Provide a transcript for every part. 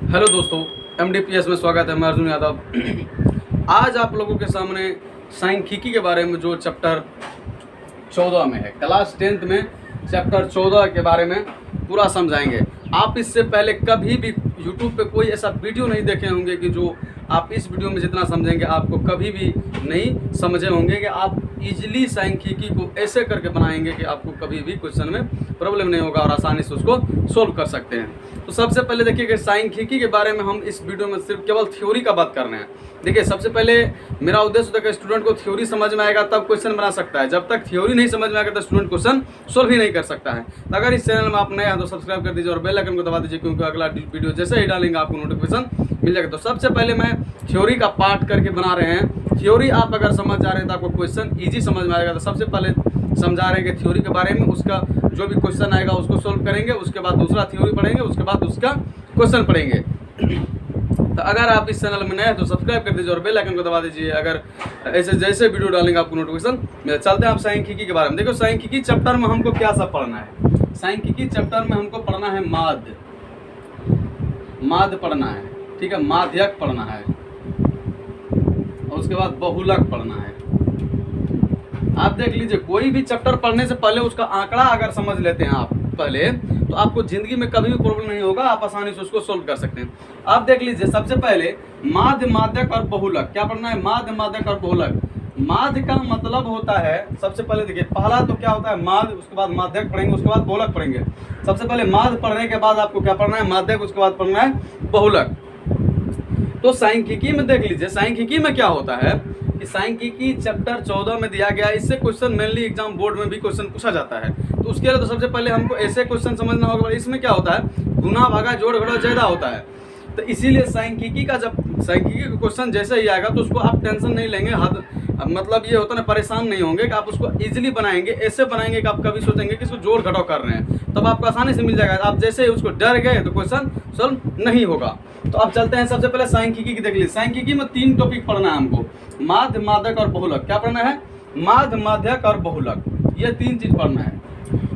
Hello दोस्तों, MDPS में स्वागत है। मैं अर्जुन यादव। आज आप लोगों के सामने सांख्यिकी के बारे में जो चैप्टर 14 में है, क्लास 10th में चैप्टर 14 के बारे में पूरा समझाएंगे। आप इससे पहले कभी भी YouTube पे कोई ऐसा वीडियो नहीं देखे होंगे कि जो आप इस वीडियो में जितना समझेंगे आपको कभी भी नहीं समझे होंगे कि आप इजीली सांख्यिकी को ऐसे करके बनाएंगे कि आपको कभी भी क्वेश्चन में प्रॉब्लम नहीं होगा और आसानी से उसको सोल्व कर सकते हैं। तो सबसे पहले देखिए कि सांख्यिकी के बारे में हम इस वीडियो में सिर्फ केवल थ्योरी का बात कर रहे हैं। देखिए, सबसे पहले मेरा उद्देश्य होता है कि स्टूडेंट को थ्योरी समझ में आएगा तब क्वेश्चन बना सकता है। जब तक थ्योरी नहीं समझ में आएगा तो स्टूडेंट क्वेश्चन सोल्व ही नहीं कर सकता है। तो अगर इस चैनल में आप नए हैं तो सब्सक्राइब कर दीजिए और बेल आइकन को दबा दीजिए, क्योंकि अगला वीडियो जैसे ही डालेंगे आपको नोटिफिकेशन मिल जाएगा। तो सबसे पहले मैं थ्योरी का पार्ट करके बना रहे हैं। थ्योरी आप अगर समझ जा रहे हैं तो आपको क्वेश्चन ईजी समझ में आएगा। तो सबसे पहले समझा रहे हैं कि थ्योरी के बारे में, उसका जो भी क्वेश्चन आएगा उसको सोल्व करेंगे, उसके बाद दूसरा थ्योरी पढ़ेंगे, उसके बाद उसका क्वेश्चन पढ़ेंगे। तो अगर आप इस चैनल में नए हैं तो सब्सक्राइब कर दीजिए और बेल आइकन को दबा दीजिए। अगर ऐसे जैसे वीडियो डालेंगे आपको नोटिफिकेशन मिले। चलते हैं आप सांख्यिकी के बारे में। देखो, सांख्यिकी चैप्टर में हमको क्या सब पढ़ना है। सांख्यिकी चैप्टर में हमको पढ़ना है माध्य पढ़ना है, ठीक है, माध्यक पढ़ना है, और उसके बाद बहुलक पढ़ना है। आप देख लीजिए, कोई भी चैप्टर पढ़ने से पहले उसका आंकड़ा अगर समझ लेते हैं आप पहले, तो आपको जिंदगी में कभी भी प्रॉब्लम नहीं होगा, आप आसानी से उसको सोल्व कर सकते हैं। आप देख लीजिए, सबसे पहले माध्य, माध्यक और बहुलक क्या पढ़ना है। माध्य, माध्यक और बहुलक। माध्य का मतलब होता है, सबसे पहले देखिए, पहला तो क्या होता है माध्य, उसके बाद माध्यक पढ़ेंगे, उसके बाद बहुलक पढ़ेंगे। सबसे पहले माध्य पढ़ने के बाद आपको क्या पढ़ना है, माध्यक, उसके बाद पढ़ना है बहुलक। तो सांख्यिकी में देख लीजिए, सांख्यिकी में क्या होता है कि सांख्यिकी चैप्टर 14 में दिया गया है। इससे क्वेश्चन मेनली एग्जाम बोर्ड में भी क्वेश्चन पूछा जाता है। तो उसके लिए तो सबसे पहले हमको ऐसे क्वेश्चन समझना होगा। इसमें क्या होता है, गुना भागा जोड़ घटा ज्यादा होता है। तो इसीलिए सांख्यिकी का जब सांख्यिकी का क्वेश्चन जैसे ही आएगा तो उसको आप टेंशन नहीं लेंगे, मतलब ये होता है ना, परेशान नहीं होंगे कि आप उसको इजीली बनाएंगे। ऐसे बनाएंगे कि आप कभी सोचेंगे कि इसको जोड़ घटाव कर रहे हैं, तब आपको आसानी से मिल जाएगा। आप जैसे ही उसको डर गए तो क्वेश्चन सॉल्व नहीं होगा। तो अब चलते हैं, सबसे पहले सांख्यिकी की देख लीजिए। सांख्यिकी में 3 टॉपिक पढ़ना है हमको, माध्य, माध्यक और बहुलक। क्या पढ़ना है, माध्य, माध्यक और बहुलक, ये 3 चीज पढ़ना है।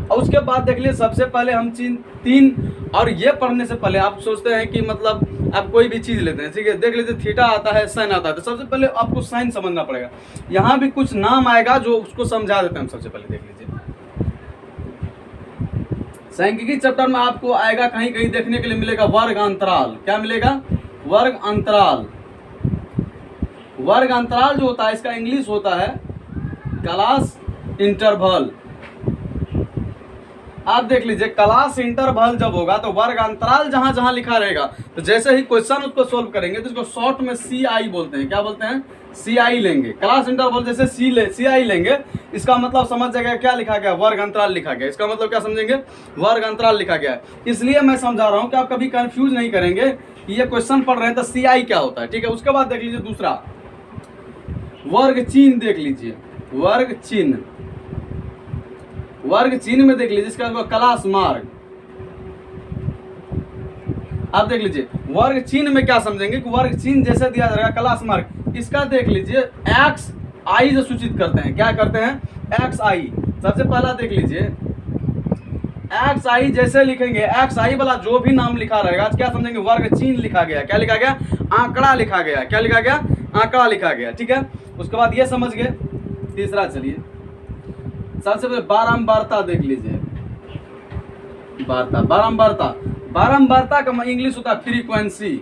और उसके बाद देख लीजिए, सबसे पहले हम 3 और ये पढ़ने से पहले आप सोचते हैं कि मतलब आप कोई भी चीज लेते हैं, ठीक है, देख लीजिए, थीटा आता है, साइन आता है। तो सबसे पहले आपको साइन समझना पड़ेगा। यहाँ भी कुछ नाम आएगा जो उसको समझा देते हैं हम। सबसे पहले देख लीजिए, सांख्यिकी चैप्टर में आपको आएगा, कहीं कहीं देखने के लिए मिलेगा वर्ग अंतराल। क्या मिलेगा, वर्ग अंतराल। वर्ग अंतराल जो होता है, इसका इंग्लिश होता है क्लास इंटरवल। आप देख लीजिए, क्लास इंटरवल जब होगा तो वर्ग अंतराल जहां जहां लिखा रहेगा, तो जैसे ही क्वेश्चन उसको सोल्व करेंगे तो इसको शॉर्ट में CI बोलते हैं। क्या बोलते हैं, CI लेंगे। क्लास इंटरवल जैसे CI लेंगे, इसका मतलब समझ जाएगा क्या लिखा गया, वर्ग अंतराल लिखा गया। इसका मतलब क्या समझेंगे, वर्ग अंतराल लिखा गया है। इसलिए मैं समझा रहा हूं कि आप कभी कंफ्यूज नहीं करेंगे कि ये क्वेश्चन पढ़ रहे हैं तो CI क्या होता है, ठीक है। उसके बाद देख लीजिए दूसरा, वर्ग चिन्ह देख लीजिए, वर्ग चिन्ह। वर्ग चिन्ह में देख लीजिए, इसका क्लास मार्क। आप देख लीजिए, वर्ग चिन्ह में क्या समझेंगे कि वर्ग चिन्ह जैसे दिया जाएगा क्लास मार्क, इसका देख लीजिए XI जो सूचित करते हैं। क्या करते हैं, XI। सबसे पहला देख लीजिए, XI जैसे लिखेंगे, XI वाला जो भी नाम लिखा रहेगा क्या समझेंगे, वर्ग चिन्ह लिखा गया। क्या लिखा गया, आंकड़ा लिखा गया। क्या लिखा गया, आंकड़ा लिखा गया, ठीक है। उसके बाद ये समझ गए। तीसरा चलिए, सबसे पहले बारंबारता देख लीजिए, बारंबारता। बारंबारता का इंग्लिश होता है फ्रीक्वेंसी।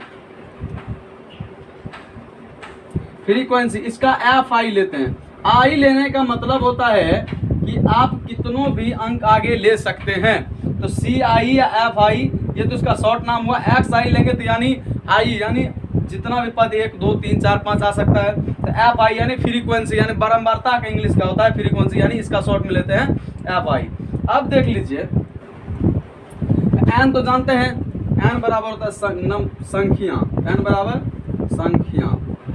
फ्रीक्वेंसी, इसका FI लेते हैं। I लेने का मतलब होता है कि आप कितनों भी अंक आगे ले सकते हैं। तो CI या FI, ये तो इसका शॉर्ट नाम हुआ। XI लेंगे तो यानी I, यानी जितना भी पद 1 2 3 4 5 आ सकता है। तो FI यानी फ्रीक्वेंसी, यानी बारंबारता का इंग्लिश का होता है फ्रीक्वेंसी, यानी इसका शॉर्ट में लेते हैं FI। अब देख लीजिए, n तो जानते हैं, n बराबर होता है संख्या, n बराबर संख्या,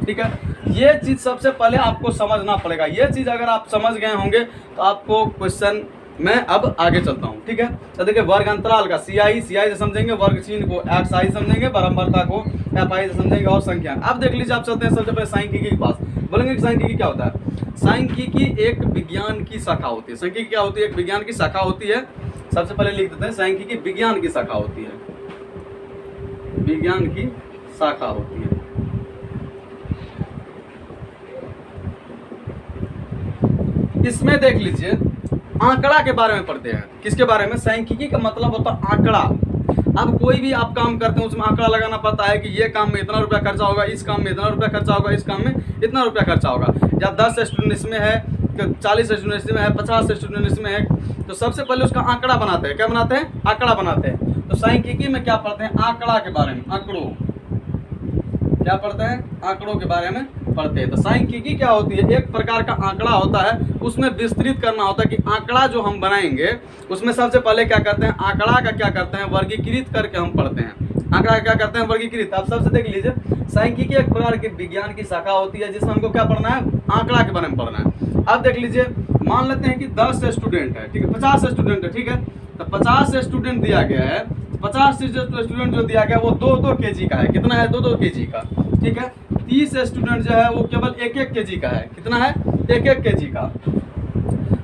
ठीक है। ये चीज सबसे पहले आपको समझना पड़ेगा। ये चीज अगर आप समझ गए होंगे तो आपको क्वेश्चन मैं अब आगे चलता हूँ, ठीक है। तो देखिए, वर्ग अंतराल का CI से समझेंगे, वर्ग चिन्ह को XI समझेंगे, बारंबारता को FI से समझेंगे, और संख्या। अब देख लीजिए, आप चलते हैं सबसे पहले सांख्यिकी के पास। बोलेंगे कि सांख्यिकी क्या होता है। सांख्यिकी एक विज्ञान की शाखा होती है। सांख्यिकी क्या होती है, एक विज्ञान की शाखा होती है। सबसे पहले लिख देते हैं, सांख्यिकी विज्ञान की शाखा होती है। विज्ञान की शाखा होती है। इसमें देख लीजिए आंकड़ा के बारे में पढ़ते हैं। किसके बारे में? सांख्यिकी का मतलब होता है आंकड़ा। अब कोई भी आप काम करते हैं उसमें आंकड़ा लगाना पड़ता है कि ये काम में इतना रुपया खर्चा होगा, इस काम में इतना रुपया खर्चा होगा, इस काम में इतना रुपया खर्चा होगा। या 10 स्टूडेंट इसमें है, 40 स्टूडेंट इसमें है, 50 स्टूडेंट इसमें है, तो सबसे पहले उसका आंकड़ा बनाते हैं। क्या बनाते हैं? आंकड़ा बनाते हैं। तो सांख्यिकी में क्या पढ़ते हैं? आंकड़ा के बारे में, आंकड़ों। क्या पढ़ते हैं? आंकड़ों के बारे में पढ़ते हैं। तो सांख्यिकी क्या होती है? एक प्रकार का आंकड़ा होता है, उसमें विस्तृत करना होता है कि आंकड़ा जो हम बनाएंगे उसमें सबसे पहले क्या करते हैं? आंकड़ा का क्या करते हैं? वर्गीकृत करके हम पढ़ते हैं। आंकड़ा का क्या करते हैं? वर्गीकृत। आप सबसे देख लीजिए, सांख्यिकी एक प्रकार की विज्ञान की शाखा होती है जिसमें हमको क्या पढ़ना है? आंकड़ा के बारे में पढ़ना है। अब देख लीजिए, मान लेते हैं कि 10 स्टूडेंट है, ठीक है, 50 स्टूडेंट है, ठीक है। तो 50 स्टूडेंट दिया गया है, 50 स्टूडेंट जो दिया गया वो 2-2 kg का है। कितना है? 2-2 kg का, ठीक है। 30 स्टूडेंट जो है वो केवल 1-1 kg का है। कितना है? 1-1 kg का।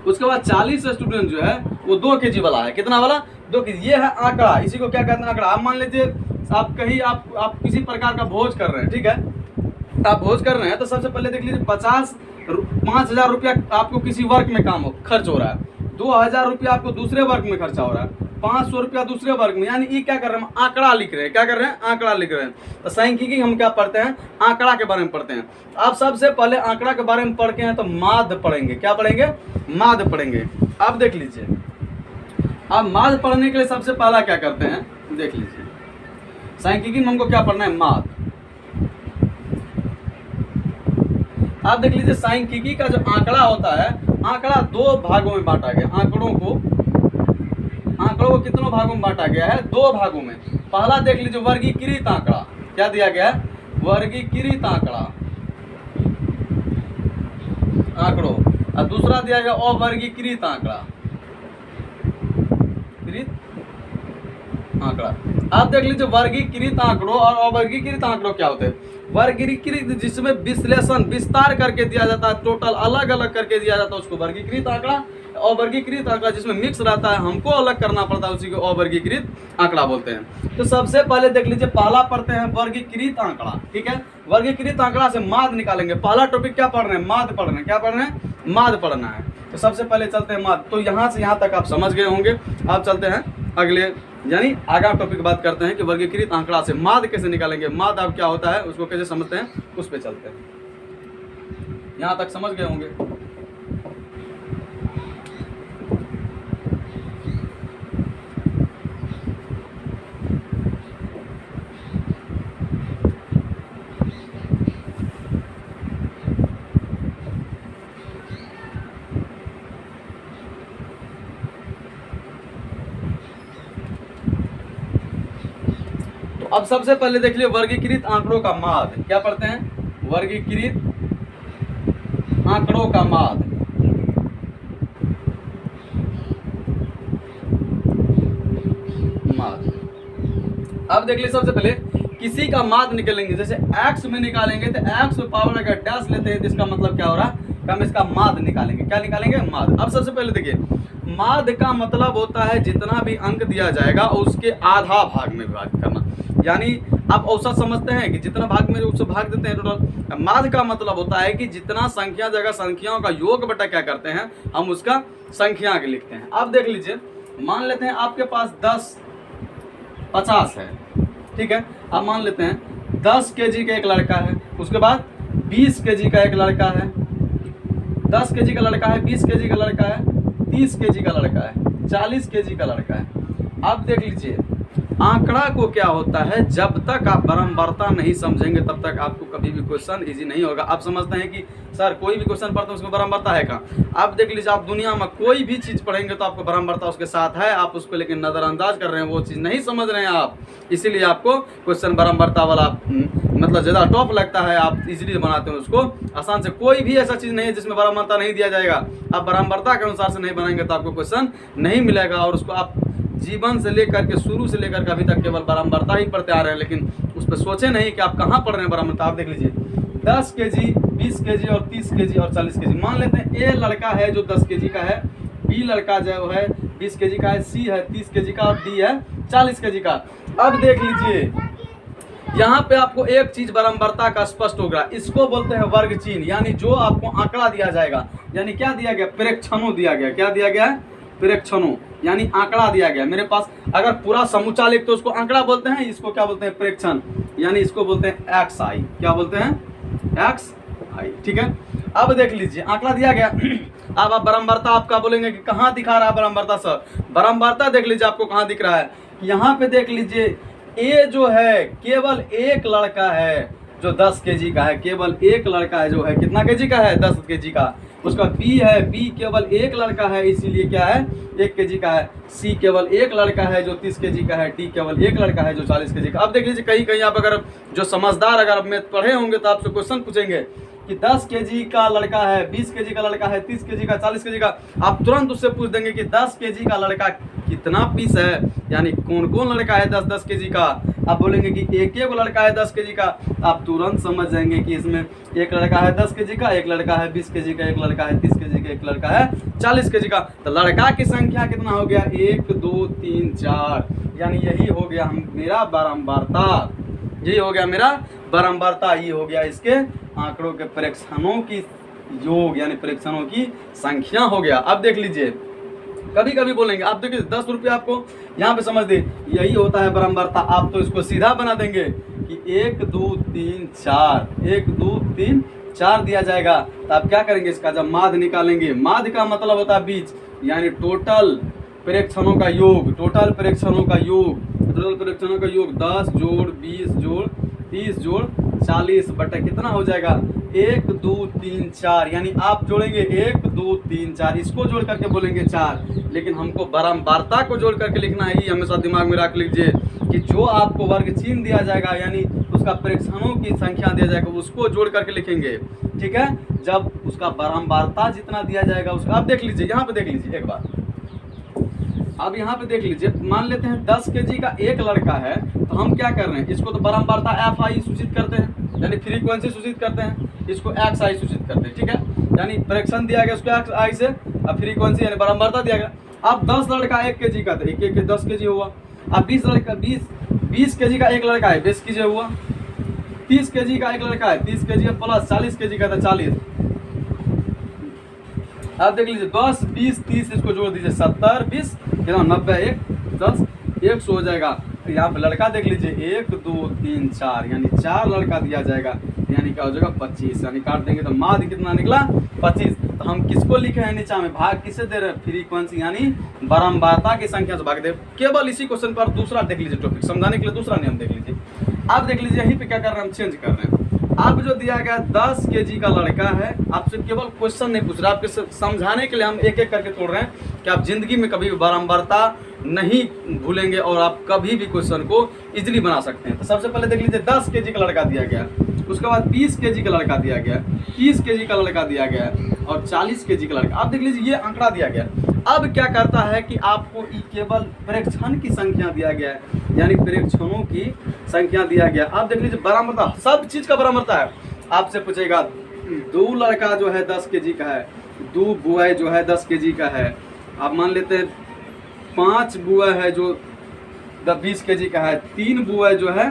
उसके बाद 40 स्टूडेंट जो है वो 2 kg वाला है। कितना वाला? 2 kg। ये है आंकड़ा। इसी को क्या कहते हैं? आंकड़ा। आप मान लीजिए आप कहीं आप किसी प्रकार का भोज कर रहे हैं, ठीक है। आप भोज कर रहे हैं तो सबसे पहले देख लीजिए 5,000 रुपया आपको किसी वर्क में काम खर्च हो रहा है, 2,000 रुपया आपको दूसरे वर्क में खर्चा हो रहा है, 500 रुपया दूसरे वर्ग में। यानी ये क्या कर रहे हैं? आंकड़ा लिख रहे हैं। क्या कर रहे हैं? आंकड़ा लिख रहे हैं। तो सांख्यिकी हम क्या पढ़ते हैं? आंकड़ा के बारे में पढ़ते हैं। आप सबसे पहले आंकड़ा के बारे में पढ़ के हैं तो माध्य पढ़ेंगे। क्या पढ़ेंगे? माध्य पढ़ेंगे। अब देख लीजिए, अब माध्य पढ़ने के लिए सबसे पहला क्या करते हैं? देख लीजिए, सांख्यिकी में हमको क्या पढ़ना है? माध्य। आप देख लीजिए, सांख्यिकी का जो आंकड़ा होता है, आंकड़ा 2 भागों में बांटा गया। आंकड़ों को कितनों भागों में बांटा गया है? 2 भागों में। पहला देख लीजिए वर्गीकृत आंकड़ा। क्या दिया गया है? वर्गीकृत आंकड़ों। और दूसरा दिया गया अवर्गीकृत आंकड़ा। आप देख लीजिए वर्गीकृत आंकड़ों और अवर्गीकृत आंकड़ों क्या होते हैं? वर्गीकृत जिसमें विश्लेषण विस्तार करके दिया जाता है, टोटल अलग अलग करके दिया जाता है, उसको वर्गीकृत आंकड़ा। अवर्गीकृत आंकड़ा जिसमें मिक्स रहता है, हमको अलग करना पड़ता है, उसी को अवर्गीकृत आंकड़ा बोलते हैं। तो सबसे पहले देख लीजिए, पहला पढ़ते हैं वर्गीकृत आंकड़ा, ठीक है। वर्गीकृत आंकड़ा से माध्य निकालेंगे। पहला टॉपिक क्या पढ़ रहे हैं? माध्य पढ़ रहे हैं। क्या पढ़ रहे हैं? माध्य पढ़ना है। तो सबसे पहले चलते हैं माध्य। तो यहाँ से यहाँ तक आप समझ गए होंगे। आप चलते हैं अगले, यानी आगे टॉपिक की बात करते हैं कि वर्गीकृत आंकड़ा से माध्य कैसे निकालेंगे। माध्य अब क्या होता है उसको कैसे समझते हैं, उस पर चलते हैं। यहाँ तक समझ गए होंगे। अब सबसे पहले देख लियो वर्गीकृत आंकड़ों का माध्य। क्या पढ़ते हैं? वर्गीकृत आंकड़ों का माध्य। अब देख लीजिए, सबसे पहले किसी का माध्य निकालेंगे। जैसे x में निकालेंगे तो x में पावर अगर डैश लेते हैं तो इसका मतलब क्या हो रहा है? हम इसका माध्य निकालेंगे। क्या निकालेंगे? माध्य। अब सबसे पहले देखिए, माध्य का मतलब होता है जितना भी अंक दिया जाएगा उसके आधा भाग में विभाजित करना। यानी आप औसत समझते हैं कि जितना भाग में उससे भाग देते हैं टोटल। माध्य का मतलब होता है कि जितना संख्या जगह संख्याओं का योग बटा क्या करते हैं, हम उसका संख्या के लिखते हैं। अब देख लीजिए, मान लेते हैं आपके पास 10 50 है, ठीक है। अब मान लेते हैं 10 kg का एक लड़का है, उसके बाद 20 kg का एक लड़का है, 10 kg का लड़का है, 20 kg का लड़का है, 30 kg का लड़का है, 40 kg का लड़का है। अब देख लीजिए, आंकड़ा को क्या होता है, जब तक आप बारंबारता नहीं समझेंगे तब तक आपको कभी भी क्वेश्चन इजी नहीं होगा। आप समझते हैं कि सर कोई भी क्वेश्चन पढ़ते हैं उसमें बारंबारता है कहाँ? आप देख लीजिए, आप दुनिया में कोई भी चीज़ पढ़ेंगे तो आपको बारंबारता उसके साथ है, आप उसको लेकिन नज़रअंदाज कर रहे हैं, वो चीज़ नहीं समझ रहे हैं आप, इसीलिए आपको क्वेश्चन बारंबारता वाला मतलब ज़्यादा टॉप लगता है, आप इजीली बनाते हैं उसको आसान से। कोई भी ऐसा चीज़ नहीं है जिसमें बारंबारता नहीं दिया जाएगा। आप बारंबारता के अनुसार से नहीं बनाएंगे तो आपको क्वेश्चन नहीं मिलेगा, और उसको आप जीवन से लेकर के शुरू से लेकर के अभी तक केवल बारंबारता ही पढ़ते आ रहे हैं, लेकिन उस पर सोचे नहीं कि आप कहाँ पढ़ रहे हैं बारंबारता। आप देख लीजिए, 10 kg, 20 kg और 30 kg और 40 kg। मान लेते हैं ए लड़का है जो 10 kg का है, बी लड़का जो है 20 kg का है, सी है 30 kg का और डी है 40 kg का। अब देख लीजिए, यहाँ पे आपको एक चीज बारंबारता का स्पष्ट होगा, इसको बोलते हैं वर्ग चिन्ह, यानी जो आपको आंकड़ा दिया जाएगा, यानी क्या दिया गया, प्रेक्षणों दिया गया, क्या दिया गया, प्रेक्षणों, यानी आंकड़ा दिया गया। मेरे पास अगर पूरा समूचा लिख तो उसको आंकड़ा बोलते हैं, इसको क्या बोलते हैं, प्रेक्षण, यानी इसको बोलते हैं एक्स आई, क्या बोलते हैं, एक्स आई। ठीक है, अब देख लीजिए आंकड़ा दिया गया। अब आप बारंबारता आपका बोलेंगे कि कहाँ दिखा रहा है बारंबारता सर, बारंबारता देख लीजिए आपको कहाँ दिख रहा है, यहाँ पे देख लीजिए ए जो है केवल एक लड़का है जो 10 केजी का है, केवल एक लड़का है जो है कितना केजी का है, 10 केजी का। उसका बी है, बी केवल एक लड़का है इसीलिए क्या है, 1 केजी का है। सी केवल एक लड़का है जो 30 केजी का है। डी केवल एक लड़का है जो 40 केजी का। अब देख लीजिए कहीं कहीं आप अगर जो समझदार अगर आप मैथ पढ़े होंगे तो आपसे क्वेश्चन पूछेंगे कि 10 केजी का लड़का है, 20 केजी का लड़का है, 30 केजी का, 40 केजी का, आप तुरंत उससे पूछ देंगे कि 10 केजी का लड़का कितना पीस है, यानी कौन कौन लड़का है 10-10 केजी का। आप बोलेंगे कि एक एक लड़का है 10 केजी का, आप तुरंत समझ जाएंगे कि इसमें एक लड़का है 10 केजी का, एक लड़का है 20 केजी का, एक लड़का है 30 केजी का, एक लड़का है 40 केजी का। तो लड़का की संख्या कितना हो गया, 1 2 3 4, यानी यही हो गया मेरा बारंबारता, यही हो गया मेरा बारंबारता, ये हो गया इसके आंकड़ों के प्रेक्षणों की योग, यानी प्रेक्षणों की संख्या हो गया। अब देख लीजिए कभी कभी बोलेंगे, आप देखिए 10 रुपये आपको यहाँ पे समझ दे, यही होता है बारंबारता। आप तो इसको सीधा बना देंगे कि 1 2 3 4, 1 2 3 4 दिया जाएगा। तो आप क्या करेंगे, इसका जब माध्य निकालेंगे, माध्य का मतलब होता है बीच, यानी टोटल प्रेक्षणों का योग, टोटल प्रेक्षणों का योग, टोटल प्रेक्षणों का योग 10 जोड़ 20 जोड़ 30 जोड़ 40 बटा कितना हो जाएगा, 1 2 3 4, यानी आप जोड़ेंगे 1 2 3 4, इसको जोड़ करके बोलेंगे 4, लेकिन हमको बारंबारता को जोड़ करके लिखना है। ये हमेशा दिमाग में रख लीजिए कि जो आपको वर्ग चिन्ह दिया जाएगा, यानी उसका प्रेक्षणों की संख्या दिया जाएगा, उसको जोड़ करके लिखेंगे। ठीक है, जब उसका बारंबारता जितना दिया जाएगा उसका, आप देख लीजिए यहाँ पे देख लीजिए एक बार, अब यहाँ पे देख लीजिए, मान लेते हैं 10 केजी का एक लड़का है, तो हम क्या कर रहे हैं, इसको तो बारंबारता एफ आई सूचित करते हैं, यानी फ्रीक्वेंसी सूचित करते हैं, इसको एक्स आई सूचित करते हैं। ठीक है, यानी प्रेक्षण दिया गया उसको एक्स आई से, अब फ्रीक्वेंसी यानी बारंबारता दिया गया। अब 10 लड़का 1 केजी का, तो 1 1 10 केजी हुआ। अब 20 लड़का 20 केजी का एक लड़का है, 20 केजी हुआ। 30 केजी का एक लड़का है, 30 केजी प्लस 40 केजी का था 40। आप देख लीजिए 10 20 30, इसको जोड़ दीजिए 70 20 कितना 90 1 10 100 हो जाएगा। यहाँ पे लड़का देख लीजिए 1 2 3 4, यानी 4 लड़का दिया जाएगा, यानी क्या हो जाएगा 25, यानी काट देंगे तो माध्य कितना निकला 25। तो हम किसको लिखे हैं नीचा में, भाग किसे दे रहे हैं, फ्रीक्वेंसी यानी बारंबारता की संख्या से भाग दे। केवल इसी क्वेश्चन पर दूसरा देख लीजिए टॉपिक समझाने के लिए, दूसरा नियम देख लीजिए। आप देख लीजिए यहीं पे क्या कर रहे हैं, हम चेंज कर रहे हैं। अब जो दिया गया 10 केजी का लड़का है, आपसे केवल क्वेश्चन नहीं पूछ रहा, आपके समझाने के लिए हम एक एक करके तोड़ रहे हैं कि आप जिंदगी में कभी भी बारंबारता नहीं भूलेंगे और आप कभी भी क्वेश्चन को इजीली बना सकते हैं। तो सबसे पहले देख लीजिए 10 केजी का लड़का दिया गया, उसके बाद 20 केजी का लड़का दिया गया, 30 केजी का लड़का दिया गया और 40 केजी का लड़का। आप देख लीजिए ये आंकड़ा दिया गया। अब क्या करता है कि आपको केवल प्रेक्षण की संख्या दिया गया है, यानी प्रेक्षणों की संख्या दिया गया। आप देख लीजिए बारंबारता, सब चीज का बारंबारता है। आपसे पूछेगा 2 लड़का जो है 10 केजी का है, 2 बुआ जो है 10 केजी का है। आप मान लेते हैं 5 बुआ है जो 20 केजी का है, 3 बुआ जो है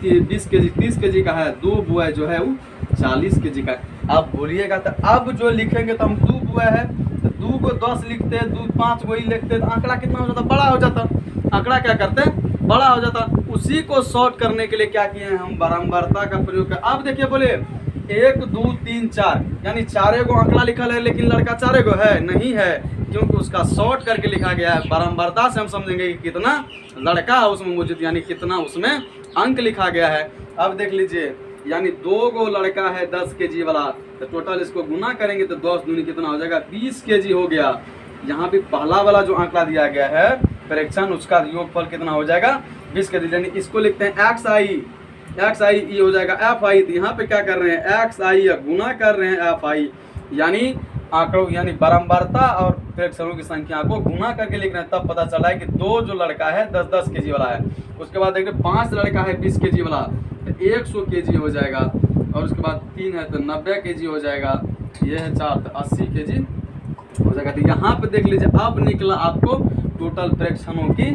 20 केजी 30 केजी का है, 2 बुआ जो है वो 40 केजी का है। आप बोलिएगा तो अब जो लिखेंगे तो हम 2 बुआ है तो 2 को 10 लिखते हैं, 2 5 वही लिखते हैं, तो आंकड़ा कितना हो जाता, बड़ा हो जाता। आंकड़ा क्या करते हैं, बड़ा हो जाता। उसी को शॉर्ट करने के लिए क्या किए हैं हम, बारंबारता का प्रयोग कर। अब देखिए बोले 1 2 3 4, यानी 4 गो आंकड़ा लिखा है, लेकिन लड़का 4 गो है नहीं है, क्योंकि उसका शॉर्ट करके लिखा गया है। बारंबारता से हम समझेंगे कि कितना लड़का है उसमें मौजूद, यानी कितना उसमें अंक लिखा गया है। अब देख लीजिए, यानी 2 गो लड़का है 10 केजी वाला, तो टोटल इसको गुना करेंगे तो 10 दूनी कितना हो जाएगा, 20 केजी हो गया। यहाँ पे पहला वाला जो आंकड़ा दिया गया है प्रेक्षण, उसका योगफल कितना हो जाएगा 20 केजी, यानी इसको लिखते हैं एक्स आई, ये हो जाएगा एफ आई। तो यहाँ पे क्या कर रहे हैं, एक्स आई या गुना कर रहे हैं एफ आई, यानी आंकड़ों यानी बारंबारता और प्रेक्षणों की संख्या को गुना करके लिख रहे हैं। तब पता चला है कि 2 जो लड़का है 10-10 केजी वाला है, उसके बाद देखिए 5 लड़का है 20 केजी वाला, तो 100 केजी हो जाएगा, और उसके बाद 3 है तो 90 केजी हो जाएगा, ये है 4 तो 80 केजी हो जाएगा। तो यहाँ पे देख लीजिए अब निकला आपको टोटल प्रेक्षणों की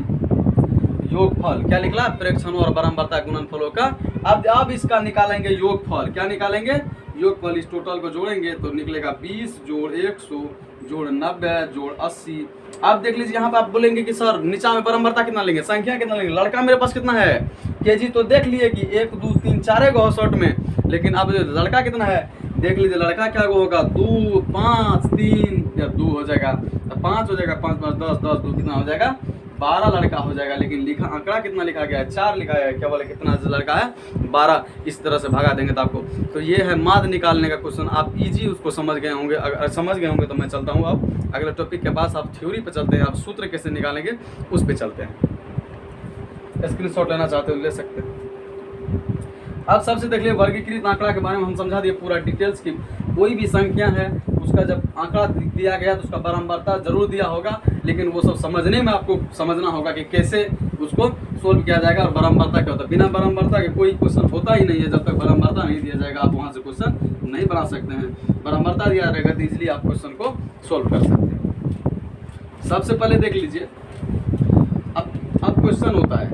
योगफल, क्या निकला, प्रेक्षणों और बारंबारता गुणनफलों का। अब इसका निकालेंगे योगफल, क्या निकालेंगे, योगफल। इस टोटल को जोड़ेंगे तो निकलेगा 20 जोड़ 100 जोड़ 90 जोड़ 80। आप देख लीजिए यहाँ पे आप बोलेंगे कि सर नीचा में बारंबारता कितना लेंगे, संख्या कितना लेंगे, लड़का मेरे पास कितना है, केजी तो देख लिए कि 1 2 3 4 गो शॉर्ट में, लेकिन अब लड़का कितना है देख लीजिए, लड़का क्या होगा 2 5 3 या 2 हो जाएगा, 5 हो जाएगा, 5 5 10 10 2 कितना हो जाएगा, 12 लड़का हो जाएगा। लेकिन लिखा आंकड़ा कितना लिखा गया है, 4 लिखा है, क्या बोले कितना लड़का है 12। इस तरह से भगा देंगे तो आपको, तो ये है माध्य निकालने का क्वेश्चन। आप इजी उसको समझ गए होंगे, अगर समझ गए होंगे तो मैं चलता हूँ अब अगले टॉपिक के पास। आप थ्योरी पे चलते हैं, आप सूत्र कैसे निकालेंगे उस पर चलते हैं। स्क्रीनशॉट लेना चाहते हो ले सकते हैं। अब सबसे देख लिए वर्गीकृत आंकड़ा के बारे में हम समझा दिए पूरा डिटेल्स की। कोई भी संख्या है उसका जब आंकड़ा दिया गया तो उसका बारंबारता जरूर दिया होगा, लेकिन वो सब समझने में आपको समझना होगा कि कैसे उसको सोल्व किया जाएगा और बारंबारता क्या होता है। बिना बारंबारता के कोई क्वेश्चन होता ही नहीं है, जब तक बारंबारता नहीं दिया जाएगा आप वहाँ से क्वेश्चन नहीं बना सकते हैं। बारंबारता दिया रहेगा तो इसलिए आप क्वेश्चन को सोल्व कर सकते हैं। सबसे पहले देख लीजिए, अब क्वेश्चन होता है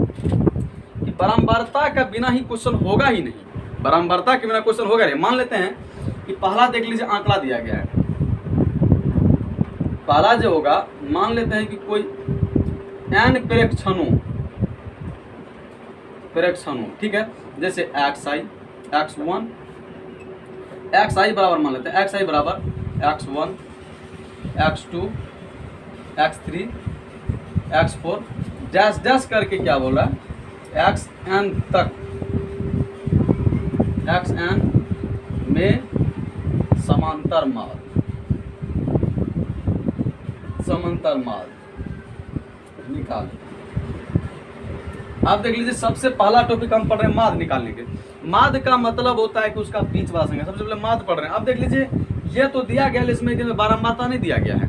कि बारंबारता का बिना ही क्वेश्चन होगा ही नहीं, बारंबारता के बिना क्वेश्चन होगा नहीं। मान लेते हैं कि पहला देख लीजिए आंकड़ा दिया गया है, पहला जो होगा मान लेते हैं कि कोई n प्रेक्षणों, ठीक है, जैसे xi x1 xi बराबर मान लेते हैं, xi बराबर x1 x2 x3 x4 dash dash करके क्या बोल रहा है xn तक, xn में समांतर मार्ग निकाल। आप देख लीजिए सबसे पहला टॉपिक हम पढ़ रहे हैं माध्य निकालने के। माध्य का मतलब होता है कि उसका बीच वाला संख्या, सबसे पहले माध्य पढ़ रहे हैं। अब देख लीजिए ये तो दिया गया, इसमें बारंबारता नहीं दिया गया है,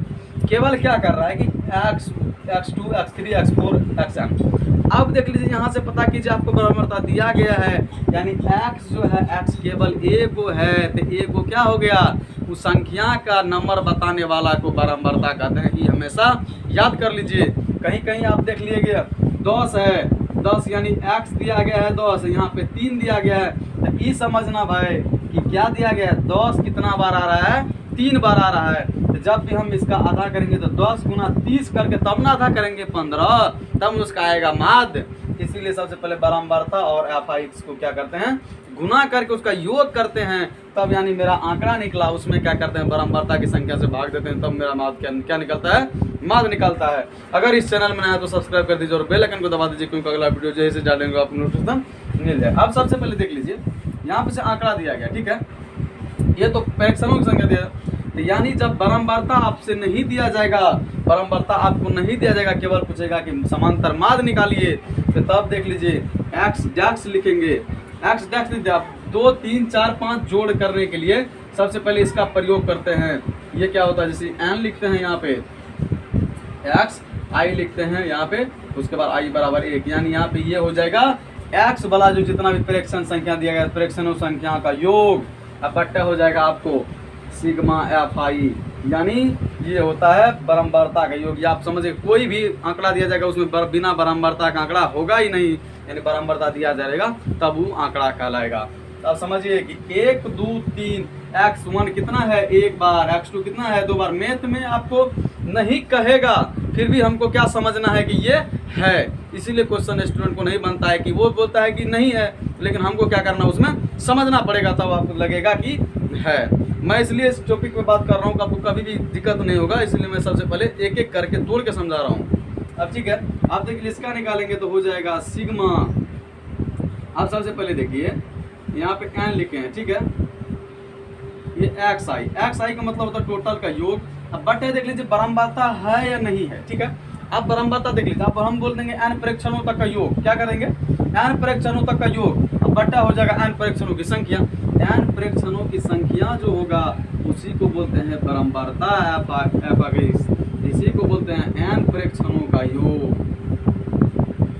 केवल क्या कर रहा है कि x x2 x3 x4 xn। अब देख लीजिए यहाँ से पता कीजिए आपको बारंबारता दिया गया है, यानी x जो है x केवल एक को है, तो एक को क्या हो गया, उस संख्या का नंबर बताने वाला को बारंबारता कहते हैं। ये हमेशा याद कर लीजिए। कहीं कहीं आप देख लीजिएगा 10 है, 10 यानी x दिया गया है 10, यहाँ पे 3 दिया गया है, तो ये समझना भाई कि क्या दिया गया है, 10 कितना बार आ रहा है, 3 बार आ रहा है। तो जब भी हम इसका आधा करेंगे तो 10 गुना 30 करके तब ना आधा करेंगे 15, तब उसका आएगा माध्य। इसीलिए सबसे पहले बारंबारता और f(x) को क्या करते हैं, गुना करके उसका योग करते हैं, तब यानी मेरा आंकड़ा निकला, उसमें क्या करते हैं बारंबारता की संख्या से भाग देते हैं, तब मेरा माध्य क्या निकलता है, माध्य निकलता है। अगर इस चैनल में आया तो सब्सक्राइब कर दीजिए और बेल आइकन को दबा दीजिए, क्योंकि अगला वीडियो जैसे डालेंगे आपको नोटिफिकेशन मिल जाए। अब सबसे पहले देख लीजिए यहाँ पे से आंकड़ा दिया गया, ठीक है, ये तो प्रेक्षणों की संख्या दिया, यानी जब बारंबारता आपसे नहीं दिया जाएगा, बारंबारता आपको नहीं दिया जाएगा, केवल पूछेगा कि समांतर माध्य निकालिए, तो तब देख लीजिए x डैश लिखेंगे, x डैश लिखते आप 2 3 4 5 जोड़ करने के लिए सबसे पहले इसका प्रयोग करते हैं। ये क्या होता है, जैसे n लिखते हैं यहाँ पे, x i लिखते हैं यहाँ पे, उसके बाद i बराबर 1, यानी यहाँ पे ये हो जाएगा x वाला जो जितना भी प्रेक्षण संख्या दिया गया प्रेक्षणों संख्या का योग, अब बट्टा हो जाएगा आपको सिग्मा fi, यानी ये होता है बारंबारता का योग। आप समझिए कोई भी आंकड़ा दिया जाएगा उसमें बिना बारंबारता का आंकड़ा होगा ही नहीं, यानी बारंबारता दिया जाएगा तब वो आंकड़ा कहलाएगा। तो आप समझिए कि 1 2 3 x1 कितना है 1 बार, x2 कितना है 2 बार। मैथ में आपको नहीं कहेगा, फिर भी हमको क्या समझना है कि ये है, इसीलिए क्वेश्चन स्टूडेंट को नहीं बनता है कि वो बोलता है कि नहीं है, लेकिन हमको क्या करना उसमें समझना पड़ेगा, तब आपको लगेगा कि है। मैं इसलिए इस टॉपिक में बात कर रहा हूँ कि आपको कभी भी दिक्कत नहीं होगा, इसलिए मैं सबसे पहले एक एक करके तोड़ के समझा रहा हूँ। अब ठीक है, आप देखिए इसका निकालेंगे तो हो जाएगा सिग्मा। आप सबसे पहले देखिए यहाँ पे n लिखे हैं, ठीक है, ये xi का मतलब होता है टोटल का योग। अब बटे देख लीजिए बारंबारता है या नहीं है, ठीक है। अब बारंबारता देख लीजिए, अब हम बोल देंगे n प्रेक्षणों तक का योग, क्या करेंगे n प्रेक्षणों तक का योग, अब बट्टा हो जाएगा n प्रेक्षणों की संख्या। n प्रेक्षणों की संख्या जो होगा उसी को बोलते हैं बारंबारता f(x), इसी को बोलते हैं n प्रेक्षणों का योग,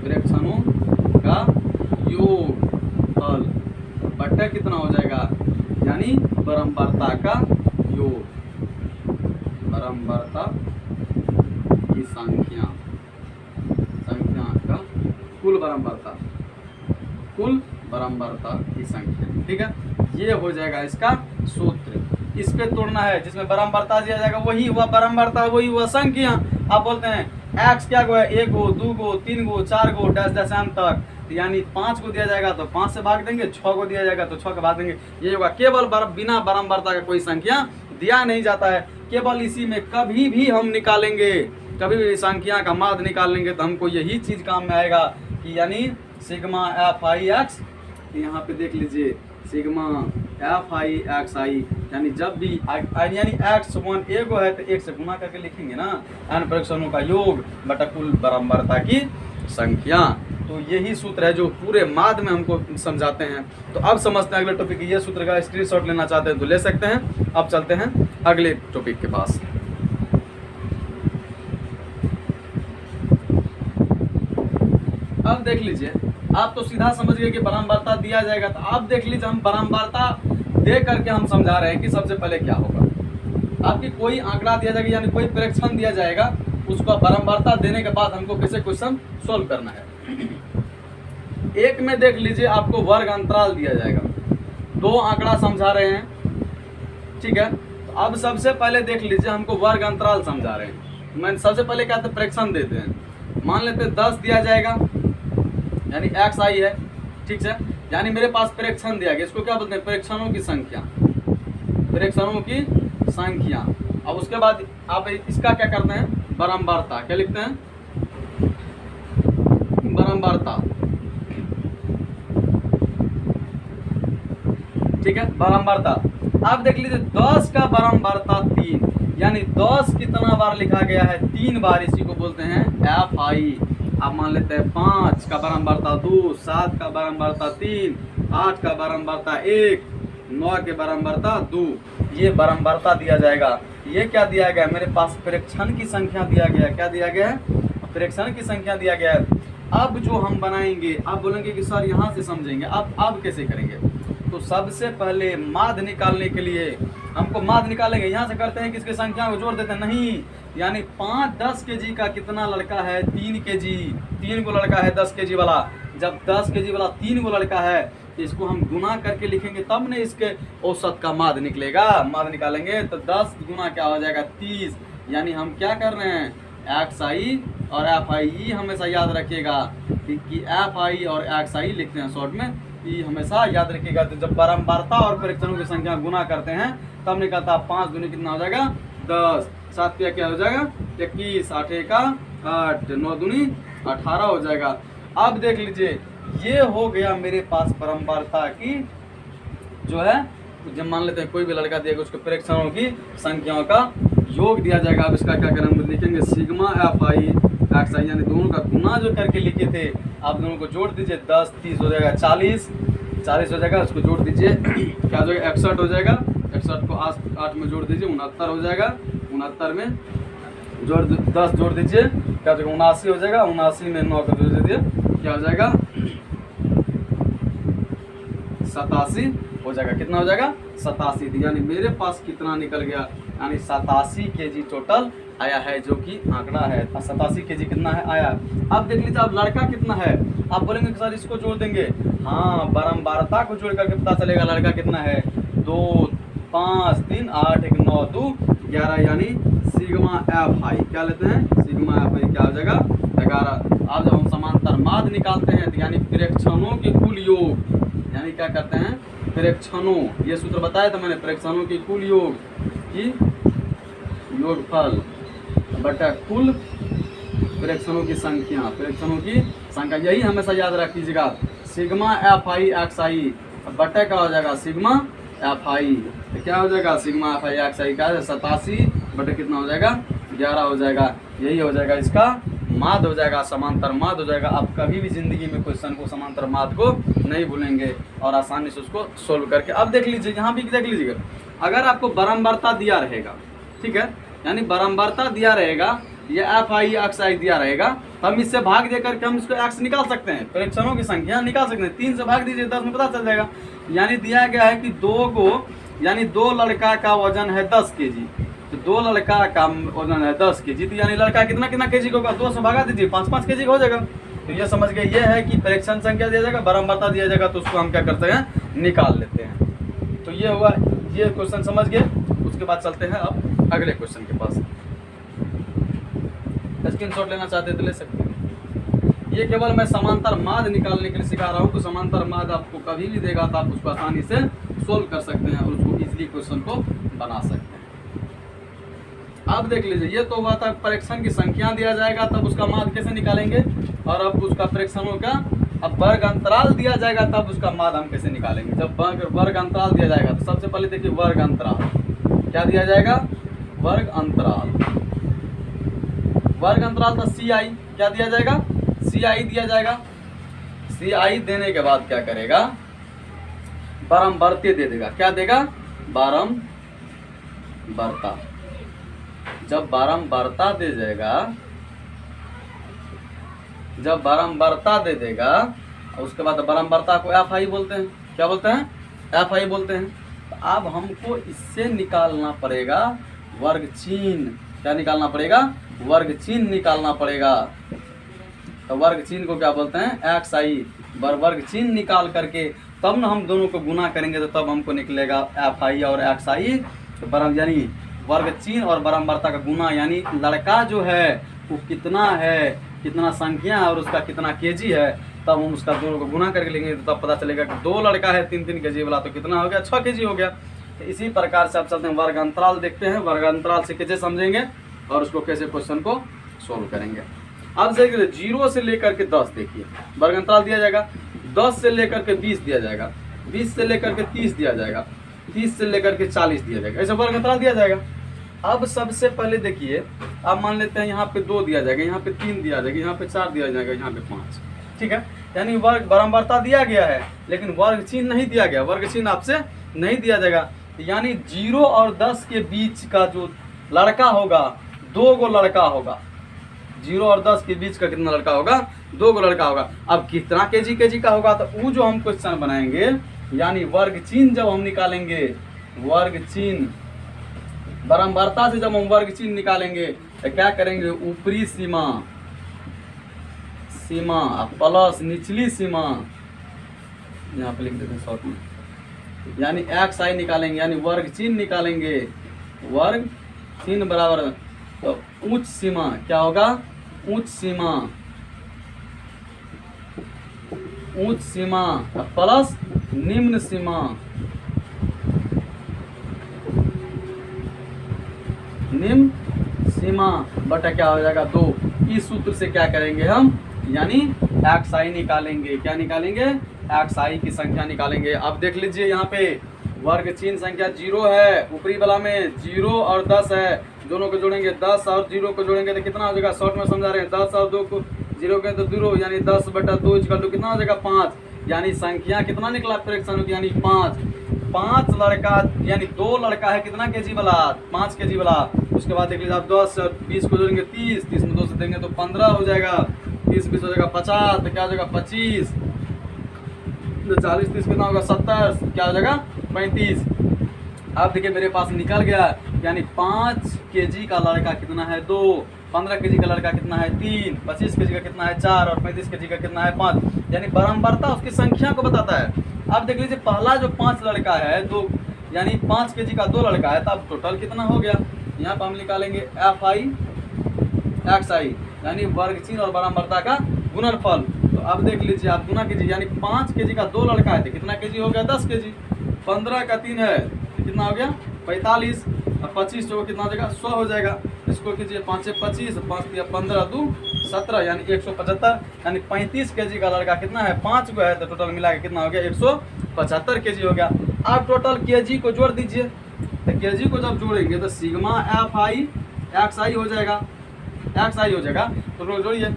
प्रेक्षणों का योग फल, बट्टा कितना हो जाएगा, यानी बारंबारता का योग, बारंबारता की संख्या का कुल बारंबारता, कुल बारंबारता की संख्या। ठीक है, ये हो जाएगा इसका सूत्र। इस पे तोड़ना है, जिसमें बारंबारता दिया जाएगा वही हुआ बारंबारता, वही हुआ संख्या। आप बोलते हैं x क्या गो है, 1 गो, 2 गो, 3 गो, 4 गो, डैश डैश अंत तक, यानी 5 को दिया जाएगा तो 5 से भाग देंगे, 6 को दिया जाएगा तो 6 के भाग देंगे। ये होगा केवल बिना बारंबारता का कोई संख्या दिया नहीं जाता है। केवल इसी में कभी भी हम निकालेंगे, कभी भी संख्या का माध्य निकाल लेंगे तो हमको यही चीज काम में आएगा कि यानी सिग्मा एफ आई एक्स, यहाँ पे देख लीजिए सिग्मा एफ आई एक्स आई, यानी जब भी यानी x1 ए को है तो 1 से गुना करके लिखेंगे ना, n परीक्षणों का योग बटा कुल बारंबारता की संख्या। तो यही सूत्र है जो पूरे माध्य में हमको समझाते हैं। तो अब समझते हैं अगले टॉपिक। ये सूत्र का स्क्रीनशॉट लेना चाहते हैं तो ले सकते हैं। अब चलते हैं अगले टॉपिक के पास। अब देख लीजिए, आप तो सीधा समझ गए कि बारंबारता दिया जाएगा, तो आप देख लीजिए हम बारंबारता दे करके हम समझा रहे हैं कि सबसे पहले क्या होगा। आपकी कोई आंकड़ा दिया जाएगा यानी कोई प्रेक्षण दिया जाएगा, उसको बारंबारता देने के बाद हमको कैसे क्वेश्चन सोल्व करना है। एक में देख लीजिए आपको वर्ग अंतराल दिया जाएगा, 2 आंकड़ा समझा रहे हैं। ठीक है, तो अब सबसे पहले देख लीजिए हमको वर्ग अंतराल समझा रहे हैं। मैं सबसे पहले क्या प्रेक्षण देते हैं, मान लेते हैं 10 दिया जाएगा यानी एक्स आई है। ठीक है, यानी मेरे पास प्रेक्षण दिया गया, इसको क्या बोलते हैं, प्रेक्षणों की संख्या, प्रेक्षणों की संख्या। अब उसके बाद आप इसका क्या करते हैं, बारंबारता, क्या लिखते हैं, बारंबारता। ठीक है, बारंबारता। आप देख लीजिए 10 का बारंबारता 3, यानी 10 कितना बार लिखा गया है, 3 बार, इसी को बोलते हैं एफ आई। आप मान लेते हैं 5 का बारंबारता 2, 7 का बारंबारता 3, 8 का बारंबारता 1, 9 के बारंबारता 2। ये बारंबारता दिया जाएगा। ये क्या दिया गया, मेरे पास प्रेक्षण की संख्या दिया गया। क्या दिया गया है, प्रेक्षण की संख्या दिया गया है। अब जो हम बनाएंगे, आप बोलेंगे कि सर यहाँ से समझेंगे, अब कैसे करेंगे। तो सबसे पहले माध्य निकालने के लिए हमको माध्य निकालेंगे, यहाँ से करते हैं कि इसकी संख्या को जोड़ देते हैं, नहीं, यानी 5-10 kg का कितना लड़का है, 3 kg, 3 को लड़का है 10 kg वाला। जब 10 kg वाला 3 को लड़का है तो इसको हम गुना करके लिखेंगे, तब ने इसके औसत का माध्य निकलेगा। माध्य निकालेंगे तो 10 गुना क्या हो जाएगा, 30। यानी हम क्या कर रहे हैं, एक्स आई और एफ आई। हमेशा याद रखिएगा कि एफ आई और एक्स आई लिखते हैं शॉर्ट में, ये हमेशा याद रखिएगा। तो जब बारंबारता और प्रेक्षणों की संख्या गुना करते हैं तब निकलता 5 दूनी कितना हो जाएगा, 10, 7 पे क्या हो जाएगा, 21, 8 एका 8, 9 दूनी 18 हो जाएगा। अब देख लीजिए ये हो गया मेरे पास बारंबारता की जो है, जब मान लेते हैं कोई भी लड़का दिएगा उसको प्रेक्षणों की संख्याओं का योग दिया जाएगा। अब इसका क्या करेंगे, लिखेंगे सिग्मा एफ आई एक्स आई, यानी दोनों का गुना जो करके लिखे थे, आप दोनों को जोड़ दीजिए, 10 30 हो जाएगा 40 हो जाएगा। उसको जोड़ दीजिए क्या हो जाएगा, 61 हो जाएगा। 61 को 8 में जोड़ दीजिए, 69 हो जाएगा। 69 में 10 जोड़ दीजिए, क्या हो जाएगा, 79 हो जाएगा। 79 में 9 को जोड़ दीजिए, क्या हो जाएगा, 87 हो जाएगा। कितना हो जाएगा, 87। यानी मेरे पास कितना निकल गया, यानी 87 kg टोटल आया है, जो कि आंकड़ा है। 87 kg कितना है आया। अब देख लीजिए अब लड़का कितना है, आप बोलेंगे कि सर इसको जोड़ देंगे, हाँ, बारंबारता को जोड़ करके पता चलेगा लड़का कितना है। 2 5 3 8 1 9 2 11, यानी सिग्मा एफ आई क्या लेते हैं, सिग्मा एफ आई क्या हो जाएगा, 11। अब जब हम समांतर माध्य निकालते हैं तो यानी प्रेक्षणों की कुल योग, यानी क्या करते हैं, प्रेक्षणों, ये सूत्र बताया था मैंने, प्रेक्षणों की कुल योग की योगफल बटा कुल प्रेक्षणों की संख्या, प्रेक्षणों की संख्या। यही हमेशा याद रखिएगा, सिग्मा एफ आई एक्स आई बटा क्या हो जाएगा, सिग्मा एफ आई। तो क्या हो जाएगा, सिग्मा एफ आई एक्स आई का 87 बटे कितना हो जाएगा, 11 हो जाएगा। यही हो जाएगा इसका माध्य हो जाएगा, समांतर माध्य हो जाएगा। आप कभी भी जिंदगी में क्वेश्चन को समांतर माध्य को नहीं भूलेंगे और आसानी से उसको सोल्व करके। अब देख लीजिए, यहाँ भी देख लीजिएगा, अगर आपको बारंबारता दिया रहेगा, ठीक है, यानी बारंबारता दिया रहेगा, ये एफ आई एक्स आई दिया रहेगा, तो हम इससे भाग दे करके हम इसको एक्स निकाल सकते हैं, प्रेक्षणों की संख्या निकाल सकते हैं। 3 से भाग दीजिए 10 में पता चल जाएगा। यानी दिया गया है कि 2 को, यानी 2 लड़का का वजन है 10 kg, तो 2 लड़का का वजन है 10 kg, तो यानी लड़का कितना कितना kg होगा, 2 से भागा दीजिए 5-5 kg हो जाएगा। तो ये समझ गए, ये है कि परीक्षण संख्या दिया जाएगा, बारंबारता दिया जाएगा तो उसको हम क्या करते हैं, निकाल लेते हैं। तो ये हुआ, ये क्वेश्चन समझ गए। उसके बाद चलते हैं अब अगले क्वेश्चन के पास। स्क्रीनशॉट लेना चाहते हैं तो ले सकते हैं। ये केवल मैं समांतर माध्य निकालने के लिए सिखा रहा हूँ। तो समांतर माध्य आपको कभी भी देगा तो आप उसको आसानी से सोल्व कर सकते हैं और उसको इजीली क्वेश्चन को बना सकते हैं। अब देख लीजिए, ये तो हुआ था परीक्षण की संख्या दिया जाएगा तब उसका माध्य कैसे निकालेंगे, और अब उसका परीक्षणों का अब वर्ग अंतराल दिया जाएगा तब उसका माध्य हम कैसे निकालेंगे। जब वर्ग अंतराल दिया जाएगा तो सबसे पहले देखिए वर्ग अंतराल क्या दिया जाएगा, वर्ग अंतराल। वर्ग अंतराल था CI, क्या दिया जाएगा, CI दिया जाएगा। CI देने के बाद क्या करेगा, बारंबारता दे देगा। क्या देगा, बारंबारता। जब बारंबारता दे जाएगा, जब बारंबारता दे देगा उसके बाद बारंबारता को FI बोलते हैं। क्या बोलते हैं, FI बोलते हैं। तो अब हमको इससे निकालना पड़ेगा वर्ग चिन्ह। क्या निकालना पड़ेगा, वर्ग चिन्ह निकालना पड़ेगा। तो वर्ग चिन्ह को क्या बोलते हैं, XI। वर्ग चिन्ह निकाल करके तब ना हम दोनों को गुना करेंगे तो तब हमको निकलेगा FI और XI। तो यानी वर्ग चिन्ह और बारंबारता का गुना, यानी लड़का जो है वो कितना है, कितना संख्या है और उसका कितना केजी है, तब हम उसका दोनों को गुना करके लेंगे तो तब पता चलेगा कि 2 लड़का है 3-3 केजी वाला तो कितना हो गया, 6 केजी हो गया। तो इसी प्रकार से आप चलते हैं वर्ग अंतराल देखते हैं। वर्ग अंतराल से कैसे समझेंगे और उसको कैसे क्वेश्चन को सोल्व करेंगे। अब देखिए 0 से लेकर के 10 देखिए वर्ग अंतराल दिया जाएगा। 10 से लेकर के 20 दिया जाएगा, 20 से लेकर के 30 दिया जाएगा, 30 से लेकर के 40 दिया जाएगा। ऐसे वर्ग अंतराल दिया जाएगा। अब सबसे पहले देखिए, आप मान लेते हैं यहाँ पे 2 दिया जाएगा, यहाँ पे 3 दिया जाएगा, यहाँ पे 4 दिया जाएगा, यहाँ पे 5। ठीक है, यानी वर्ग बारंबारता दिया गया है लेकिन वर्ग चिन्ह नहीं दिया गया। वर्ग चिन्ह आपसे नहीं दिया जाएगा। यानी 0 और 10 के बीच का जो लड़का होगा, 2 गो लड़का होगा। 0 और 10 के बीच का कितना लड़का होगा, 2 गो लड़का होगा। अब कितना केजी का होगा, तो वो जो हम क्वेश्चन बनाएंगे, यानी वर्ग चिन्ह जब हम निकालेंगे, वर्ग चिन्ह बारंबारता से जब हम वर्ग चिन्ह निकालेंगे तो क्या करेंगे, ऊपरी सीमा प्लस निचली सीमा, यहाँ पे लिख देते हैं शॉर्ट में, यानी XI निकालेंगे, यानी वर्ग चिन्ह निकालेंगे। वर्ग चिन्ह बराबर तो उच्च सीमा क्या होगा, उच्च सीमा प्लस निम्न सीमा, निम्न सीमा बटा क्या हो जाएगा 2। इस सूत्र से क्या करेंगे हम, यानी XI निकालेंगे। क्या निकालेंगे, XI की संख्या निकालेंगे। अब देख लीजिए यहाँ पे वर्ग चिन्ह संख्या 0 है, ऊपरी वाला में 0 और 10 है, दोनों को जोड़ेंगे 10 और 0 को जोड़ेंगे तो कितना हो जाएगा, शॉर्ट में समझा रहे हैं, 10 और 2 को 0 के तो 0, यानी 10 बटा 2 कितना हो जाएगा 5। यानी संख्या कितना निकला परीक्षण, यानी 5 लड़का, यानी 2 लड़का है कितना केजी वाला, 5 केजी वाला। उसके बाद देख लीजिए आप 10 और 20 को जोड़ेंगे 30, 30 में 2 से देंगे तो 15 हो जाएगा, 30 20 हो जाएगा 50, तो क्या हो जाएगा 25, 40 30 कितना होगा 70, क्या हो जाएगा 35। अब देखिए मेरे पास निकल गया, यानी 5 केजी का लड़का कितना है 2, 15 केजी का लड़का कितना है 3, 25 केजी का कितना है 4 और 35 केजी का कितना है 5। यानी बारंबारता उसकी संख्या को बताता है। अब देख लीजिए पहला जो 5 लड़का है 2, यानी 5 केजी का 2 लड़का है, तो अब टोटल कितना हो गया, यहाँ पर हम निकालेंगे FI XI, यानी वर्ग चिन्ह और बारंबारता का गुणनफल। तो अब देख लीजिए आप गुना कीजिए, यानी 5 केजी का 2 लड़का है तो कितना केजी हो गया 10 केजी, 15 का 3 है तो कितना हो गया 45, और 25 जो कितना हो जाएगा 100 हो जाएगा। इसको कीजिए 5 से 25, 5 दिया 15 2 17, यानी 175, यानी 35 केजी का लड़का कितना है 5 गो है, तो टोटल मिला के कितना हो गया 175 केजी हो गया। आप टोटल केजी को जोड़ दीजिए, तो केजी को जब जोड़ेंगे तो सिग्मा FI XI हो जाएगा, XI हो जाएगा। तो लोग जोड़िए,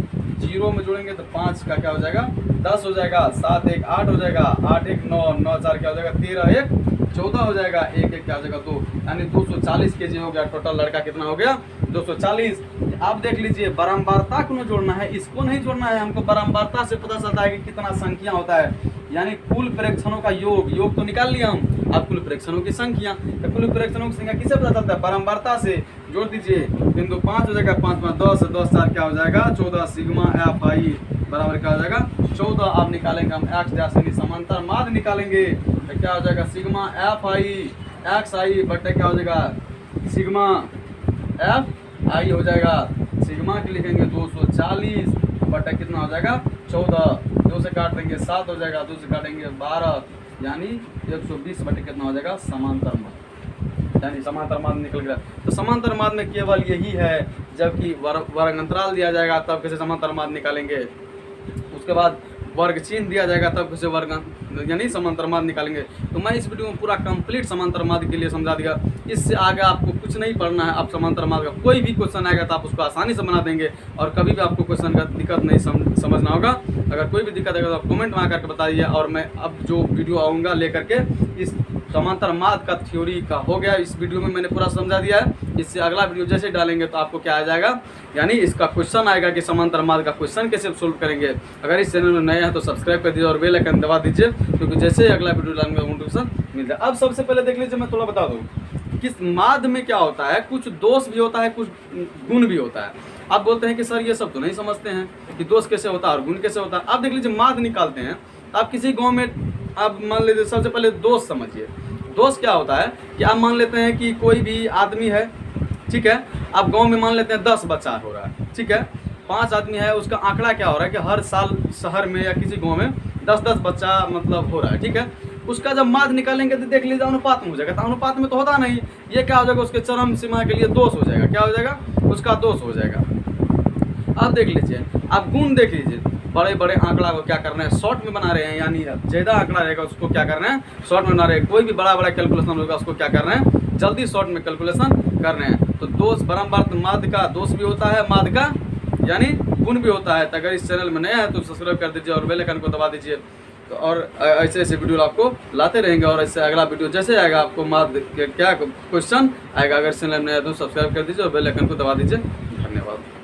0 में जोड़ेंगे तो 5 का क्या हो जाएगा 10 हो जाएगा, 7 1 8 हो जाएगा, 8 1 9, 9 4 क्या हो जाएगा 13 1 14 हो जाएगा, 1 1 क्या हो जाएगा 2, यानी 240 केजी हो गया। टोटल लड़का कितना हो गया 240। आप देख लीजिए बारंबारता को जोड़ना है, इसको नहीं जोड़ना है हमको। बारंबारता से पता चलता है कि कितना संख्या होता है, यानी कुल प्रेक्षणों का योग तो निकाल लिया हम। अब कुल प्रेक्षणों की संख्या, तो कुल प्रेक्षणों की संख्या किससे पता चलता है, बारंबारता से। जोड़ दीजिए, बिंदु 5 हो जाएगा, 5 5 10, 10 4 क्या हो जाएगा 14, सिग्मा FI बराबर क्या हो जाएगा 14। आप निकालेंगे हम एक्स डैश यानी समांतर माध्य निकालेंगे तो क्या हो जाएगा सिग्मा एफ आई एक्स आई बटे क्या हो जाएगा सिग्मा एफ आई हो जाएगा सिग्मा के लिखेंगे 240 बटे कितना हो जाएगा 14। 2 से काट देंगे 7 हो जाएगा, 2 से काटेंगे 12 यानी 120 बटे कितना हो जाएगा समांतर माध्य, यानी समांतर माध्य निकल गया। तो समांतर माध्य में केवल यही है जबकि वर्ग अंतराल दिया जाएगा तब कैसे समांतर माध्य निकालेंगे, उसके बाद वर्ग चिन्ह दिया जाएगा तब कैसे वर्ग यानी समांतर माध्य निकालेंगे। तो मैं इस वीडियो में पूरा कंप्लीट समांतर माध्य के लिए समझा दिया। इससे आगे आपको कुछ नहीं पढ़ना है। आप समांतर माध्य का कोई भी क्वेश्चन आएगा तो आप उसको आसानी से बना देंगे और कभी भी आपको क्वेश्चन का दिक्कत नहीं समझना होगा। अगर कोई भी दिक्कत आएगा तो आप कमेंट में आकर के बताइए और मैं अब जो वीडियो आऊँगा लेकर के इस समांतर माध्य का थ्योरी का हो गया। इस वीडियो में मैंने पूरा समझा दिया है। इससे अगला वीडियो जैसे डालेंगे तो आपको क्या आ जाएगा, यानी इसका क्वेश्चन आएगा कि समांतर माध्य का क्वेश्चन कैसे सोल्व करेंगे। अगर इस चैनल में नए हैं तो सब्सक्राइब कर दीजिए और बेल आइकन दबा दीजिए क्योंकि जैसे अगला वीडियो डालेंगे नोटिफिकेशन मिल जाए। अब सबसे पहले देख लीजिए, मैं थोड़ा बता दूँ कि माध्य में क्या होता है, कुछ दोष भी होता है कुछ गुण भी होता है। आप बोलते हैं कि सर ये सब तो नहीं समझते हैं कि दोष कैसे होता है और गुण कैसे होता है। आप देख लीजिए माध्य निकालते हैं, आप किसी गाँव में आप मान लीजिए सबसे पहले दोष समझिए। दोष क्या होता है कि आप मान लेते हैं कि कोई भी आदमी है, ठीक है, आप गांव में मान लेते हैं 10 बच्चा हो रहा है, ठीक है, 5 आदमी है, उसका आंकड़ा क्या हो रहा है कि हर साल शहर में या किसी गांव में 10-10 बच्चा मतलब हो रहा है, ठीक है। उसका जब माध्य निकालेंगे तो देख लीजिए अनुपात में हो जाएगा। तो अनुपात में तो होता नहीं, ये क्या हो जाएगा उसके चरम सीमा के लिए दोष हो जाएगा। क्या हो जाएगा उसका दोष हो जाएगा। अब देख लीजिए, आप गुण देख लीजिए, बड़े बड़े आंकड़ा को क्या करना है शॉर्ट में बना रहे हैं, यानी ज़्यादा आंकड़ा रहेगा उसको क्या करना है शॉर्ट में बना रहे हैं। कोई भी बड़ा बड़ा कैलकुलेशन होगा उसको क्या करना है जल्दी शॉर्ट में कैलकुलेशन करना है। तो दोष बारंबार माध्य का दोष भी होता है, माध्य का यानी गुण भी होता है। तो अगर इस चैनल में नया है तो सब्सक्राइब कर दीजिए और बेल आइकन को दबा दीजिए। तो और ऐसे ऐसे वीडियो आपको लाते रहेंगे और इससे अगला वीडियो जैसे आएगा आपको माध्य क्या क्वेश्चन आएगा। अगर चैनल में नया है तो सब्सक्राइब कर दीजिए और बेल आइकन को दबा दीजिए। धन्यवाद।